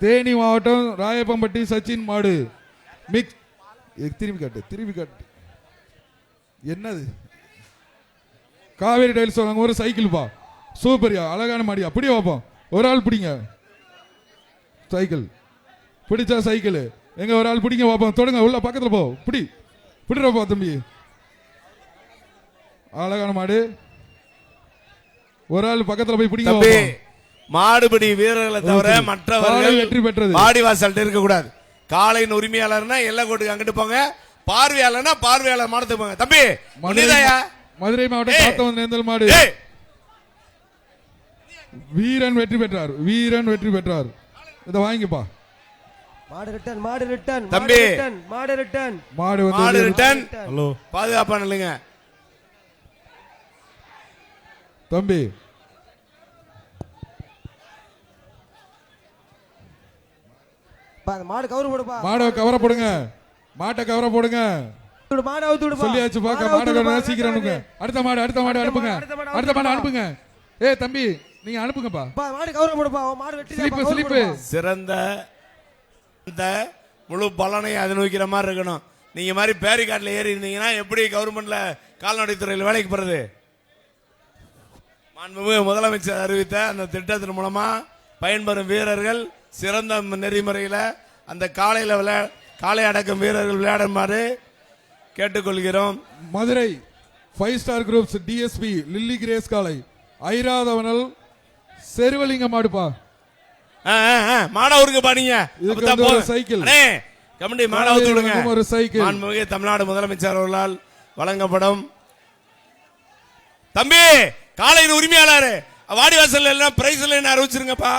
தேனி மாவட்டம் ராயப்பம்பட்டி சச்சின் மாடு மிக்ஸ். திரும்பி காட்டு என்னது? காவேரி டைல்ஸ் வாங்க ஒரு சைக்கிள் பா, சூப்பர்யா, அழகான மாடியா. அப்படியே வைப்போம், ஒரு ஆள் பிடிங்க சைக்கிள், பிடிச்சா சைக்கிள் எங்க ஒரு ஆள் பிடிங்க பார்ப்போம். தொடங்க, உள்ள பக்கத்துல போ, பிடிறப்பா தம்பி. அழகான மாடு, ஒரு ஆள் பக்கத்துல போய் பிடிங்க. மாடுபிடி வீரர்களை தவிர மற்றவர்கள் வெற்றி பெற்றது வாடிவாசல் இருக்க கூடாது. காலையின் உரிமையாளர்னா எல்லை கோட்டுக்கு அங்கிட்டு போங்க, பார்வையாளர்னா பார்வையாளர் மாடத்துக்கு போங்க. தம்பி மதுரை மாவட்டம் காத்தவன் நேந்தல் மாடு வீரன் வெற்றி பெற்றார், வீரன் வெற்றி பெற்றார். இத வாங்கிப்பா. மாடு ரிட்டன், மாடு ரிட்டன், தம்பி மாடு ரிட்டன், மாடு ரிட்டன். ஹலோ, பாதுகாப்பா நில்லுங்க தம்பி. மாடு கவர் போடுப்பா, மாட கவர போடுங்க, மாட்டை கவர போடுங்க. மாடு அவுத்து விடுப்பா. சொல்லியாச்சு பாக்க, மாட சீக்கிரம் அனுப்புங்க. அடுத்த மாடு அனுப்புங்க, அடுத்த மாடு அனுப்புங்க. ஏ தம்பி நீங்க அனுப்புங்கப்பா. மாடு கவர போடுப்பா, மாடு வெட்டி ஸ்லிப்பு. சிறந்த முழு பலனை அதை நோக்கிற மாதிரி இருக்கணும். நீங்க மாதிரி பேரிகாட்ல ஏறி இருந்தீங்கன்னா எப்படி கவர்மெண்ட்ல கால்நடைத்துறையில் வேலைக்கு போறது? மாண்புமிகு முதலமைச்சர் அறிவித்த அந்த திட்டத்தின் மூலமா பயன்பெறும் வீரர்கள் சிறந்த நெறிமுறையில அந்த காளை அடக்கும் வீரர்கள் விளையாடுமாறு கேட்டுக்கொள்கிறோம். Madurai 5 star groups DSP Lilly Grace காளை ஐராதவனல் செருவலிங்க மாடுப்பா. மாடவருக்கு பாடிங்க சைக்கிள் கமிட்டி மாடவத்து விடுங்க. ஒரு சைக்கிள் மாண்புமிகு தமிழ்நாடு முதலமைச்சர் அவர்களால் வழங்கப்படும். தம்பி காலையின் உரிமையாளர் வாடிவாசல் எல்லாம் பிரைஸ் அறிவிச்சிருங்கப்பா.